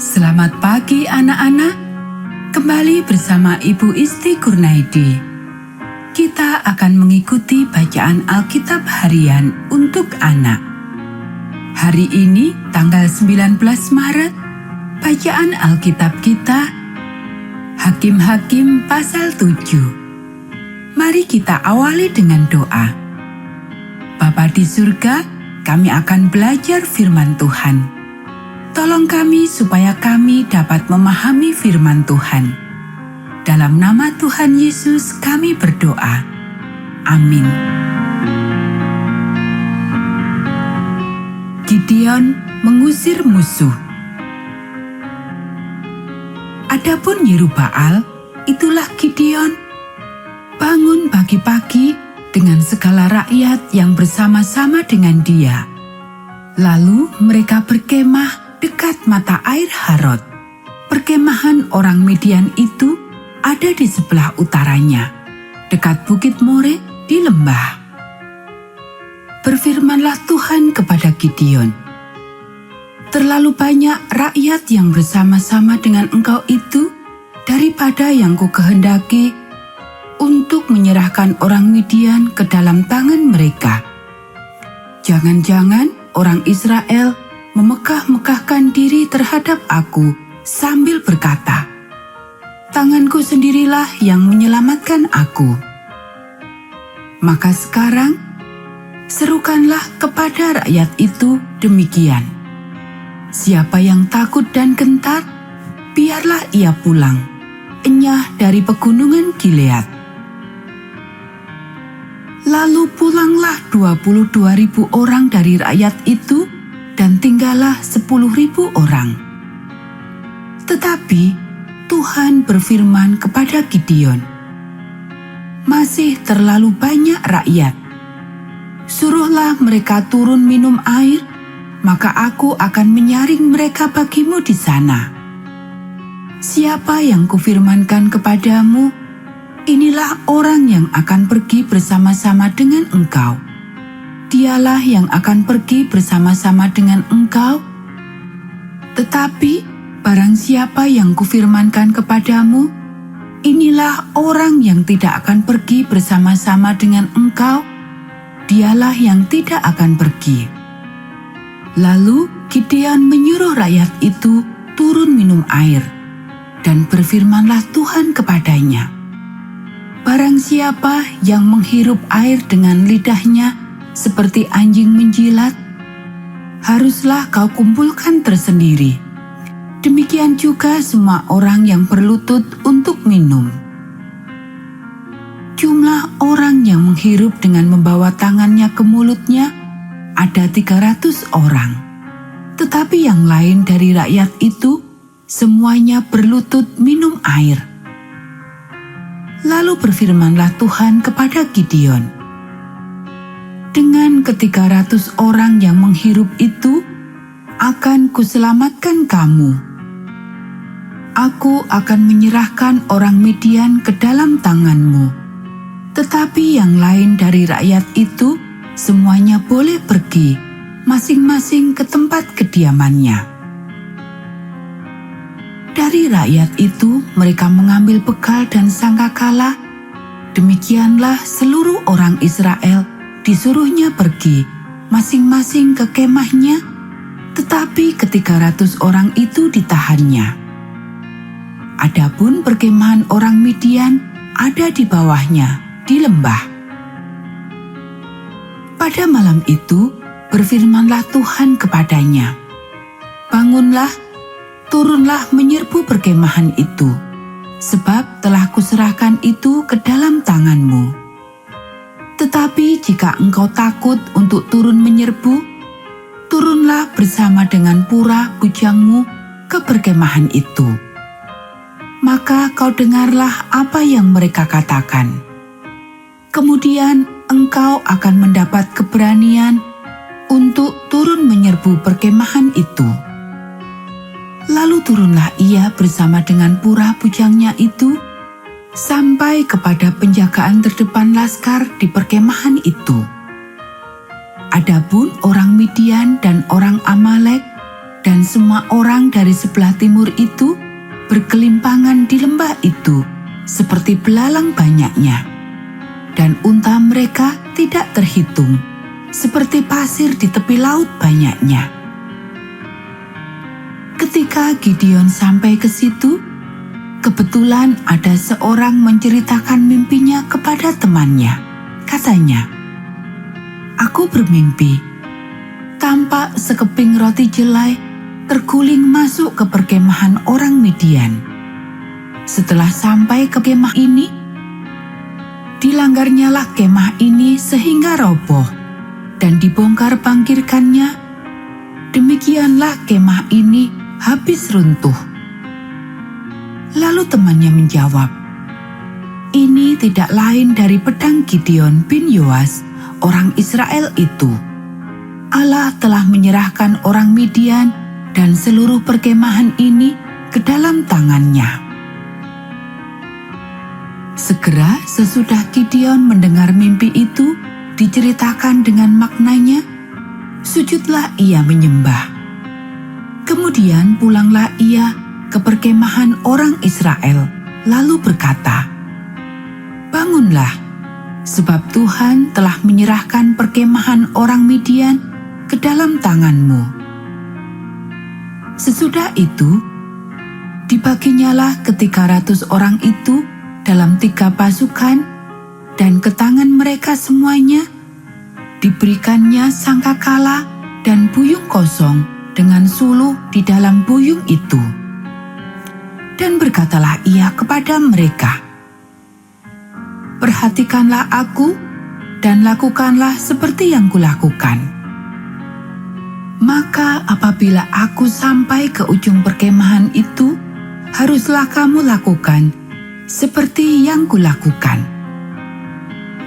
Selamat pagi anak-anak, kembali bersama Ibu Isti Kurnaidi. Kita akan mengikuti bacaan Alkitab harian untuk anak. Hari ini tanggal 19 Maret, bacaan Alkitab kita Hakim-Hakim pasal 7. Mari kita awali dengan doa. Bapa di surga, kami akan belajar firman Tuhan. Tolong kami supaya kami dapat memahami firman Tuhan. Dalam nama Tuhan Yesus kami berdoa. Amin. Gideon mengusir musuh. Adapun Yerubbaal, itulah Gideon. Bangun pagi-pagi dengan segala rakyat yang bersama-sama dengan dia. Lalu mereka berkemah dekat mata air Harod. Perkemahan orang Midian itu ada di sebelah utaranya, dekat Bukit More di lembah. Berfirmanlah Tuhan kepada Gideon, "Terlalu banyak rakyat yang bersama-sama dengan engkau itu daripada yang kukehendaki untuk menyerahkan orang Midian ke dalam tangan mereka. Jangan-jangan orang Israel memegah-megahkan diri terhadap aku sambil berkata, 'Tanganku sendirilah yang menyelamatkan aku.' Maka sekarang, serukanlah kepada rakyat itu demikian. Siapa yang takut dan gentar, biarlah ia pulang, enyah dari pegunungan Gilead." Lalu pulanglah 22.000 orang dari rakyat itu, dan tinggallah 10.000 orang. Tetapi Tuhan berfirman kepada Gideon, "Masih terlalu banyak rakyat. Suruhlah mereka turun minum air, maka aku akan menyaring mereka bagimu di sana. Siapa yang kufirmankan kepadamu, inilah orang yang akan pergi bersama-sama dengan engkau. Dialah yang akan pergi bersama-sama dengan engkau. Tetapi barang siapa yang kufirmankan kepadamu, inilah orang yang tidak akan pergi bersama-sama dengan engkau, dialah yang tidak akan pergi." Lalu Gideon menyuruh rakyat itu turun minum air, dan berfirmanlah Tuhan kepadanya, "Barang siapa yang menghirup air dengan lidahnya seperti anjing menjilat, haruslah kau kumpulkan tersendiri. Demikian juga semua orang yang berlutut untuk minum." Jumlah orang yang menghirup dengan membawa tangannya ke mulutnya ada 300 orang. Tetapi yang lain dari rakyat itu, semuanya berlutut minum air. Lalu berfirmanlah Tuhan kepada Gideon, "Dengan ke-300 orang yang menghirup itu, akan kuselamatkan kamu. Aku akan menyerahkan orang Midian ke dalam tanganmu. Tetapi yang lain dari rakyat itu, semuanya boleh pergi, masing-masing ke tempat kediamannya." Dari rakyat itu, mereka mengambil bekal dan sangkakala. Demikianlah seluruh orang Israel disuruhnya pergi, masing-masing ke kemahnya, tetapi ke-300 orang itu ditahannya. Adapun perkemahan orang Midian ada di bawahnya, di lembah. Pada malam itu, berfirmanlah Tuhan kepadanya, "Bangunlah, turunlah menyerbu perkemahan itu, sebab telah kuserahkan itu ke dalam tanganmu. Tetapi jika engkau takut untuk turun menyerbu, turunlah bersama dengan pura bujangmu ke perkemahan itu. Maka kau dengarlah apa yang mereka katakan. Kemudian engkau akan mendapat keberanian untuk turun menyerbu perkemahan itu." Lalu turunlah ia bersama dengan pura bujangnya itu, sampai kepada penjagaan terdepan laskar di perkemahan itu. Adapun orang Midian dan orang Amalek dan semua orang dari sebelah timur itu berkelimpangan di lembah itu seperti belalang banyaknya. Dan unta mereka tidak terhitung, seperti pasir di tepi laut banyaknya. Ketika Gideon sampai ke situ, kebetulan ada seorang menceritakan mimpinya kepada temannya. Katanya, "Aku bermimpi, tampak sekeping roti jelai terguling masuk ke perkemahan orang Midian. Setelah sampai ke kemah ini, dilanggarnyalah kemah ini sehingga roboh dan dibongkar bangkirkannya. Demikianlah kemah ini habis runtuh." Lalu temannya menjawab, "Ini tidak lain dari pedang Gideon bin Yoas, orang Israel itu. Allah telah menyerahkan orang Midian dan seluruh perkemahan ini ke dalam tangannya." Segera sesudah Gideon mendengar mimpi itu diceritakan dengan maknanya, sujudlah ia menyembah. Kemudian pulanglah ia ke perkemahan orang Israel, lalu berkata, "Bangunlah, sebab Tuhan telah menyerahkan perkemahan orang Midian ke dalam tanganmu." Sesudah itu, dibaginyalah ke-300 orang itu dalam 3 pasukan, dan ke tangan mereka semuanya diberikannya sangkakala dan buyung kosong dengan suluh di dalam buyung itu. Dan berkatalah ia kepada mereka, "Perhatikanlah aku dan lakukanlah seperti yang kulakukan. Maka apabila aku sampai ke ujung perkemahan itu, haruslah kamu lakukan seperti yang kulakukan.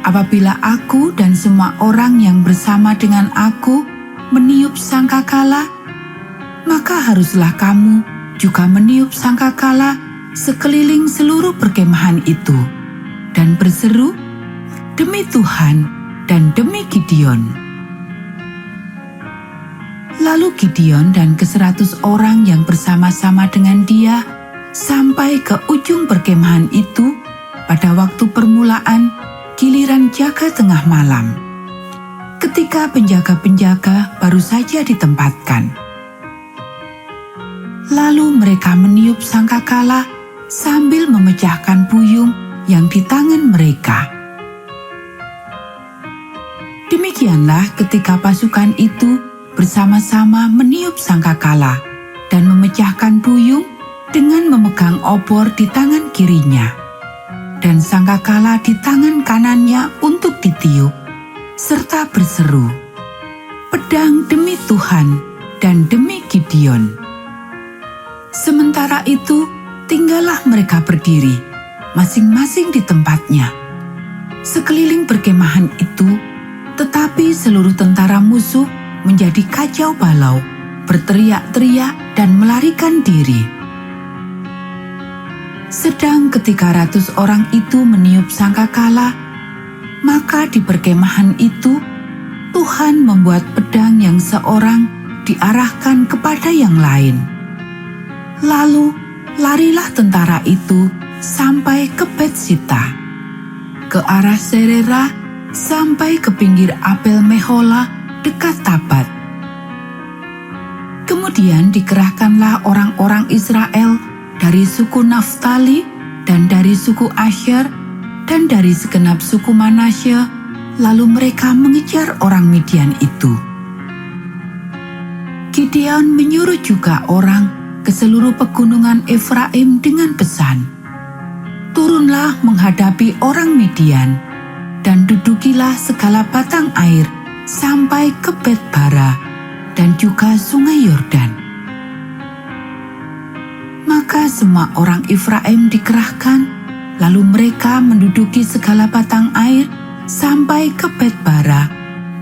Apabila aku dan semua orang yang bersama dengan aku meniup sangkakala, maka haruslah kamu juga meniup sangkakala sekeliling seluruh perkemahan itu dan berseru, 'Demi Tuhan dan demi Gideon.'" Lalu Gideon dan ke-100 orang yang bersama-sama dengan dia sampai ke ujung perkemahan itu pada waktu permulaan giliran jaga tengah malam, ketika penjaga-penjaga baru saja ditempatkan. Lalu mereka meniup sangkakala sambil memecahkan buyung yang di tangan mereka. Demikianlah ketika pasukan itu bersama-sama meniup sangkakala dan memecahkan buyung dengan memegang obor di tangan kirinya dan sangkakala di tangan kanannya untuk ditiup, serta berseru, "Pedang demi Tuhan dan demi Gideon." Sementara itu, tinggallah mereka berdiri, masing-masing di tempatnya, sekeliling perkemahan itu, tetapi seluruh tentara musuh menjadi kacau balau, berteriak-teriak dan melarikan diri. Sedang ke-300 orang itu meniup sangkakala, maka di perkemahan itu Tuhan membuat pedang yang seorang diarahkan kepada yang lain. Lalu larilah tentara itu sampai ke Bet-sita, ke arah Serera sampai ke pinggir Abel Mehola dekat Tabat. Kemudian dikerahkanlah orang-orang Israel dari suku Naftali dan dari suku Asher dan dari segenap suku Manasye, lalu mereka mengejar orang Midian itu. Gideon menyuruh juga orang ke seluruh pegunungan Efraim dengan pesan, "Turunlah menghadapi orang Midian dan dudukilah segala batang air sampai ke Bet-bara dan juga sungai Yordan." Maka semua orang Efraim dikerahkan, lalu mereka menduduki segala batang air sampai ke Bet-bara,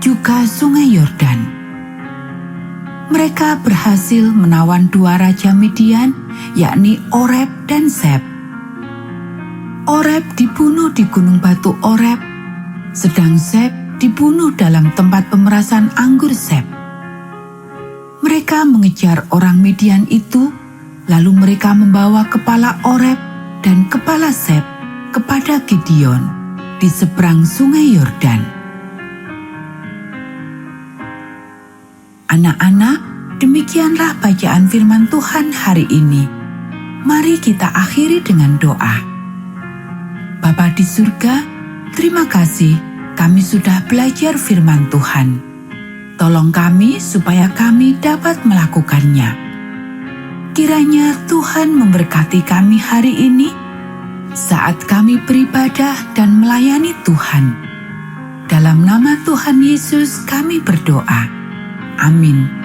juga sungai Yordan. Mereka berhasil menawan 2 raja Midian, yakni Oreb dan Zeb. Oreb dibunuh di gunung batu Oreb, sedang Zeb dibunuh dalam tempat pemerasan anggur Zeb. Mereka mengejar orang Midian itu, lalu mereka membawa kepala Oreb dan kepala Seb kepada Gideon di seberang sungai Yordan. Anak-anak, demikianlah bacaan firman Tuhan hari ini. Mari kita akhiri dengan doa. Bapa di surga, terima kasih kami sudah belajar firman Tuhan. Tolong kami supaya kami dapat melakukannya. Kiranya Tuhan memberkati kami hari ini saat kami beribadah dan melayani Tuhan. Dalam nama Tuhan Yesus kami berdoa. Amin.